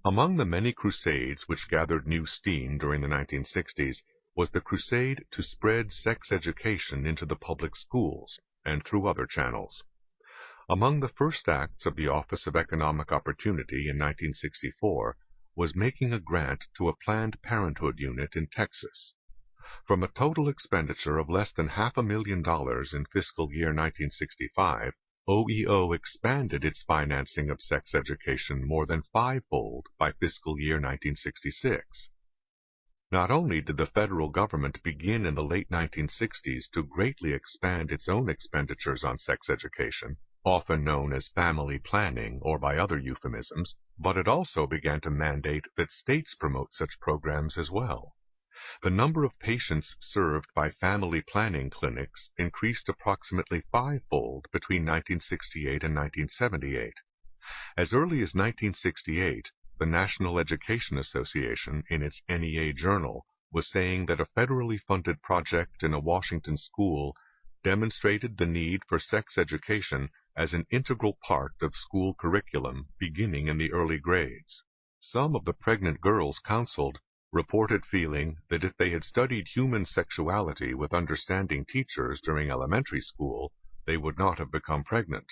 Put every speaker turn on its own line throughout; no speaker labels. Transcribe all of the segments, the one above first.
Among the many crusades which gathered new steam during the 1960s was the crusade to spread sex education into the public schools and through other channels. Among the first acts of the Office of Economic Opportunity in 1964 was making a grant to a Planned Parenthood unit in Texas. From a total expenditure of less than $500,000 in fiscal year 1965, OEO expanded its financing of sex education more than fivefold by fiscal year 1966. Not only did the federal government begin in the late 1960s to greatly expand its own expenditures on sex education, often known as family planning or by other euphemisms, but it also began to mandate that states promote such programs as well. The number of patients served by family planning clinics increased approximately fivefold between 1968 and 1978. As early as 1968, the National Education Association, in its NEA Journal, was saying that a federally funded project in a Washington school demonstrated the need for sex education as an integral part of school curriculum beginning in the early grades. Some of the pregnant girls counseled reported feeling that if they had studied human sexuality with understanding teachers during elementary school, they would not have become pregnant.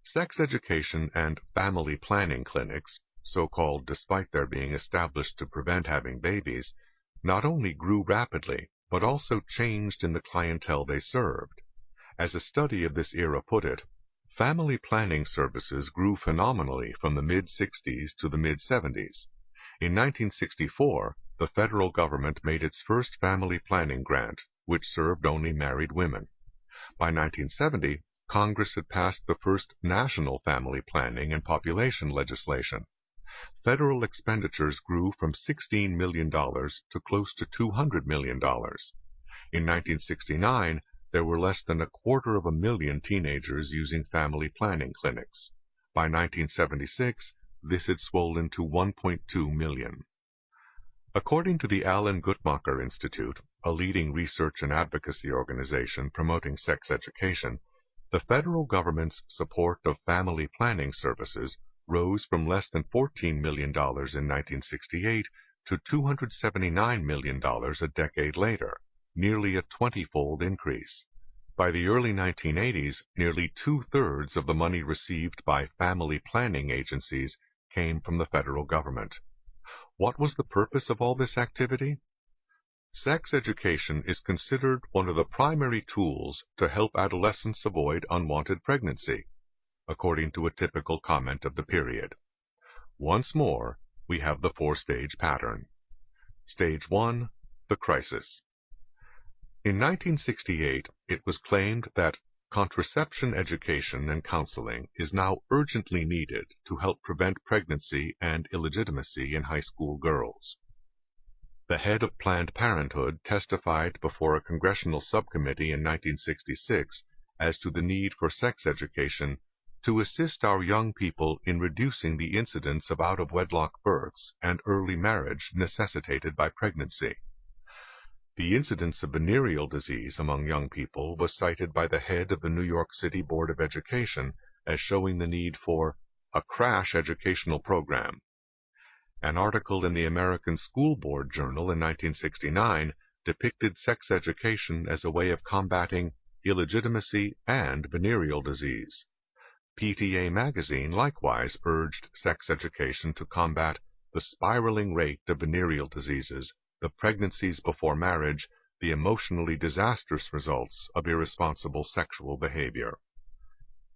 Sex education and family planning clinics, so-called despite their being established to prevent having babies, not only grew rapidly, but also changed in the clientele they served. As a study of this era put it, family planning services grew phenomenally from the mid-60s to the mid-70s. In 1964, the federal government made its first family planning grant, which served only married women. By 1970, Congress had passed the first national family planning and population legislation. Federal expenditures grew from $16 million to close to $200 million. In 1969, there were less than 250,000 teenagers using family planning clinics. By 1976, this had swollen to 1.2 million. According to the Alan Guttmacher Institute, a leading research and advocacy organization promoting sex education, the federal government's support of family planning services rose from less than $14 million in 1968 to $279 million a decade later, nearly a 20-fold increase. By the early 1980s, nearly two-thirds of the money received by family planning agencies came from the federal government. What was the purpose of all this activity? Sex education is considered one of the primary tools to help adolescents avoid unwanted pregnancy, according to a typical comment of the period. Once more, we have the four-stage pattern. Stage 1, the crisis. In 1968, it was claimed that contraception education and counseling is now urgently needed to help prevent pregnancy and illegitimacy in high school girls. The head of Planned Parenthood testified before a congressional subcommittee in 1966 as to the need for sex education to assist our young people in reducing the incidence of out-of-wedlock births and early marriage necessitated by pregnancy. The incidence of venereal disease among young people was cited by the head of the New York City Board of Education as showing the need for a crash educational program. An article in the American School Board Journal in 1969 depicted sex education as a way of combating illegitimacy and venereal disease. PTA magazine likewise urged sex education to combat the spiraling rate of venereal diseases, the pregnancies before marriage, the emotionally disastrous results of irresponsible sexual behavior.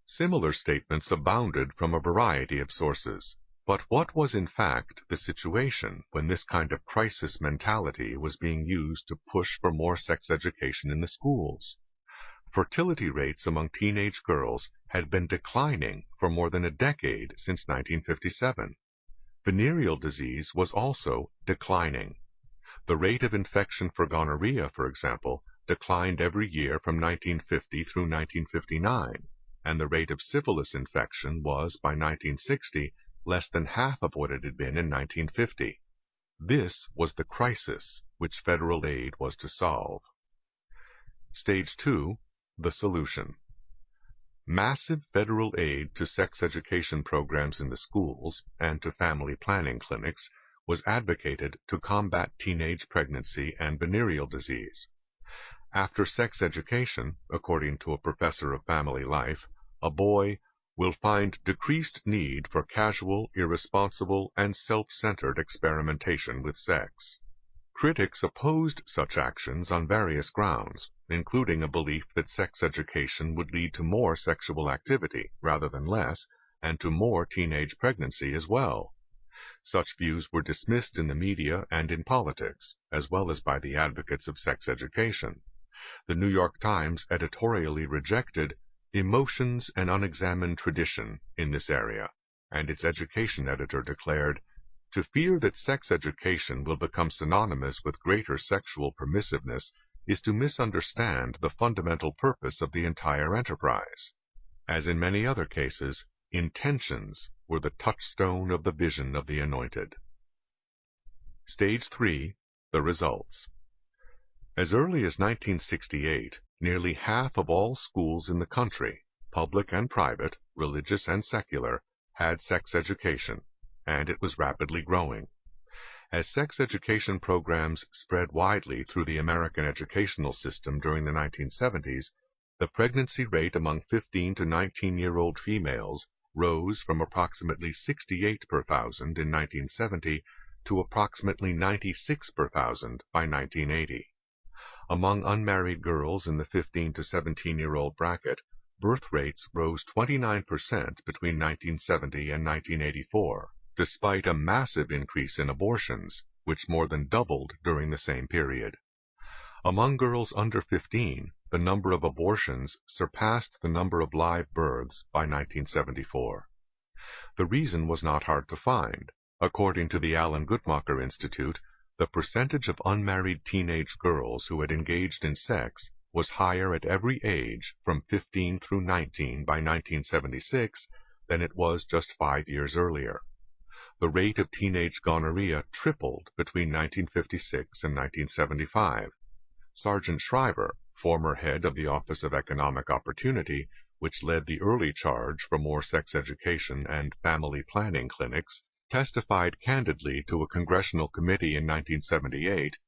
Similar statements abounded from a variety of sources. But what was in fact the situation when this kind of crisis mentality was being used to push for more sex education in the schools? Fertility rates among teenage girls had been declining for more than a decade since 1957. Venereal disease was also declining. The rate of infection for gonorrhea, for example, declined every year from 1950 through 1959, and the rate of syphilis infection was, by 1960, less than half of what it had been in 1950. This was the crisis which federal aid was to solve. Stage 2, the solution. Massive federal aid to sex education programs in the schools and to family planning clinics was advocated to combat teenage pregnancy and venereal disease. After sex education, according to a professor of family life, a boy will find decreased need for casual, irresponsible, and self-centered experimentation with sex. Critics opposed such actions on various grounds, including a belief that sex education would lead to more sexual activity rather than less, and to more teenage pregnancy as well. Such views were dismissed in the media and in politics, as well as by the advocates of sex education. The New York Times editorially rejected emotions and unexamined tradition in this area, and its education editor declared, "To fear that sex education will become synonymous with greater sexual permissiveness is to misunderstand the fundamental purpose of the entire enterprise." As in many other cases, intentions were the touchstone of the vision of the anointed. Stage 3. The results. As early as 1968, nearly half of all schools in the country, public and private, religious and secular, had sex education, and it was rapidly growing. As sex education programs spread widely through the American educational system during the 1970s, the pregnancy rate among 15 to 19-year-old females rose from approximately 68 per thousand in 1970 to approximately 96 per thousand by 1980. Among unmarried girls in the 15 to 17-year-old bracket, birth rates rose 29% between 1970 and 1984, despite a massive increase in abortions, which more than doubled during the same period. Among girls under 15, the number of abortions surpassed the number of live births by 1974. The reason was not hard to find. According to the Alan Guttmacher Institute, the percentage of unmarried teenage girls who had engaged in sex was higher at every age from 15 through 19 by 1976 than it was just 5 years earlier. The rate of teenage gonorrhea tripled between 1956 and 1975. Sargent Shriver, former head of the Office of Economic Opportunity, which led the early charge for more sex education and family planning clinics, testified candidly to a congressional committee in 1978,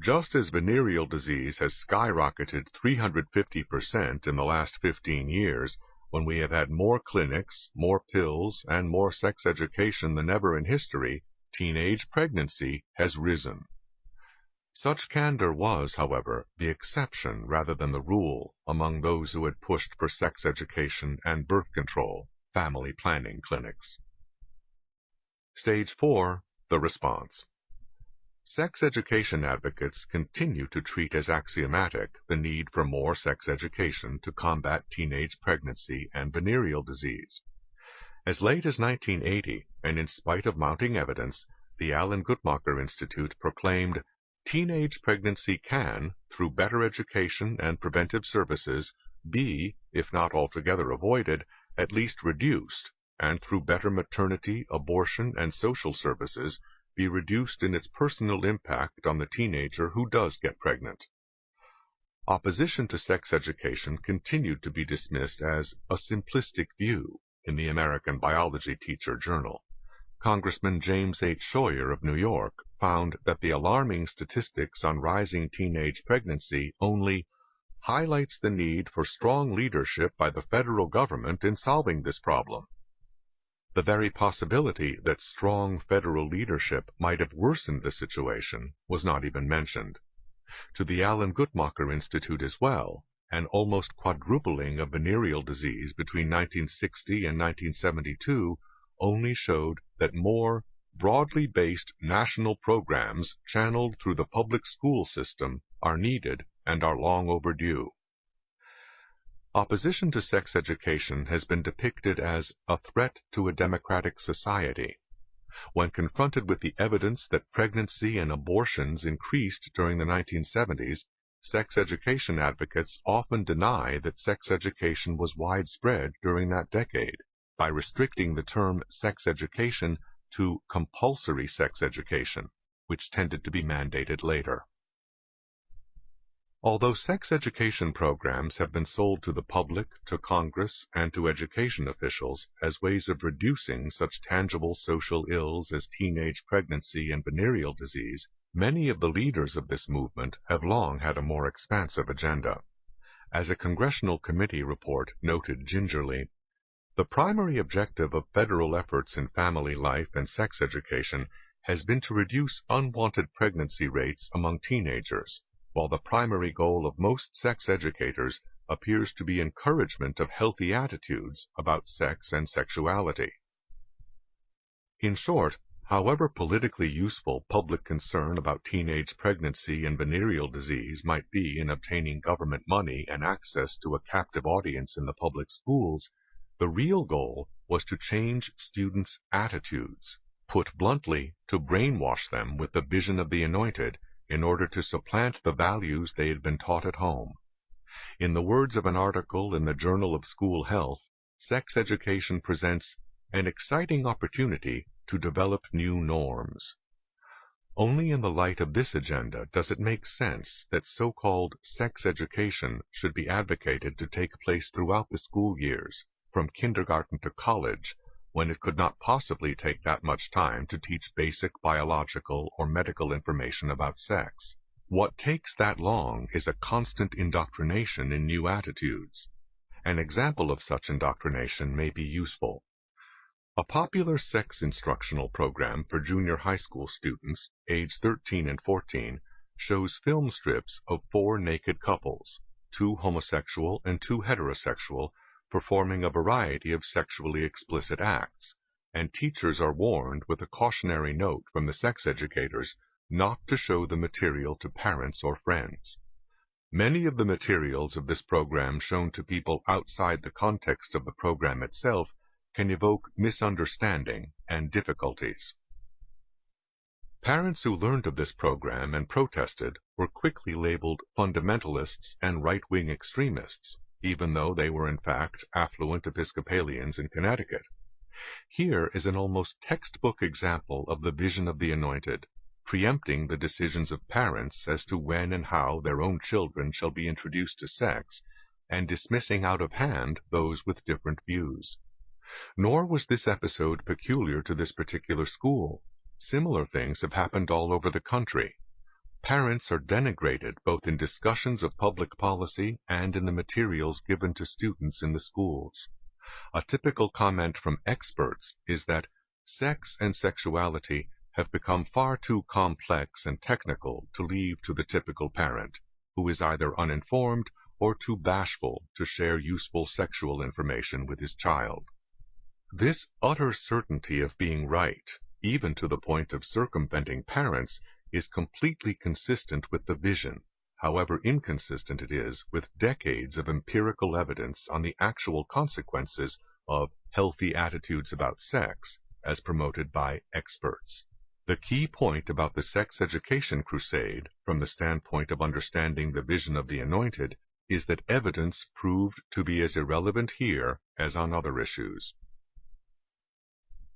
"Just as venereal disease has skyrocketed 350% in the last 15 years, when we have had more clinics, more pills, and more sex education than ever in history, teenage pregnancy has risen." Such candor was, however, the exception rather than the rule among those who had pushed for sex education and birth control, family planning clinics. Stage 4. The response. Sex education advocates continue to treat as axiomatic the need for more sex education to combat teenage pregnancy and venereal disease. As late as 1980, and in spite of mounting evidence, the Alan Guttmacher Institute proclaimed, "Teenage pregnancy can, through better education and preventive services, be, if not altogether avoided, at least reduced, and through better maternity, abortion, and social services, be reduced in its personal impact on the teenager who does get pregnant." Opposition to sex education continued to be dismissed as a simplistic view in the American Biology Teacher Journal. Congressman James H. Scheuer of New York found that the alarming statistics on rising teenage pregnancy only highlights the need for strong leadership by the federal government in solving this problem. The very possibility that strong federal leadership might have worsened the situation was not even mentioned. To the Alan Guttmacher Institute as well, an almost quadrupling of venereal disease between 1960 and 1972 only showed that more broadly based national programs channeled through the public school system are needed and are long overdue. Opposition to sex education has been depicted as a threat to a democratic society. When confronted with the evidence that pregnancy and abortions increased during the 1970s, sex education advocates often deny that sex education was widespread during that decade by restricting the term sex education to compulsory sex education, which tended to be mandated later. Although sex education programs have been sold to the public, to Congress, and to education officials as ways of reducing such tangible social ills as teenage pregnancy and venereal disease, many of the leaders of this movement have long had a more expansive agenda. As a congressional committee report noted gingerly, the primary objective of federal efforts in family life and sex education has been to reduce unwanted pregnancy rates among teenagers, while the primary goal of most sex educators appears to be encouragement of healthy attitudes about sex and sexuality. In short, however politically useful public concern about teenage pregnancy and venereal disease might be in obtaining government money and access to a captive audience in the public schools, the real goal was to change students' attitudes, put bluntly, to brainwash them with the vision of the anointed in order to supplant the values they had been taught at home. In the words of an article in the Journal of School Health, sex education presents an exciting opportunity to develop new norms. Only in the light of this agenda does it make sense that so-called sex education should be advocated to take place throughout the school years, from kindergarten to college, when it could not possibly take that much time to teach basic biological or medical information about sex. What takes that long is a constant indoctrination in new attitudes. An example of such indoctrination may be useful. A popular sex instructional program for junior high school students, aged 13 and 14, shows film strips of 4 naked couples, 2 homosexual and 2 heterosexual, performing a variety of sexually explicit acts, and teachers are warned with a cautionary note from the sex educators not to show the material to parents or friends. Many of the materials of this program shown to people outside the context of the program itself can evoke misunderstanding and difficulties. Parents who learned of this program and protested were quickly labeled fundamentalists and right-wing extremists, even though they were in fact affluent Episcopalians in Connecticut. Here is an almost textbook example of the vision of the anointed, preempting the decisions of parents as to when and how their own children shall be introduced to sex, and dismissing out of hand those with different views. Nor was this episode peculiar to this particular school. Similar things have happened all over the country. Parents are denigrated both in discussions of public policy and in the materials given to students in the schools. A typical comment from experts is that sex and sexuality have become far too complex and technical to leave to the typical parent, who is either uninformed or too bashful to share useful sexual information with his child. This utter certainty of being right, even to the point of circumventing parents, is completely consistent with the vision, however inconsistent it is with decades of empirical evidence on the actual consequences of healthy attitudes about sex, as promoted by experts. The key point about the sex education crusade, from the standpoint of understanding the vision of the anointed, is that evidence proved to be as irrelevant here as on other issues.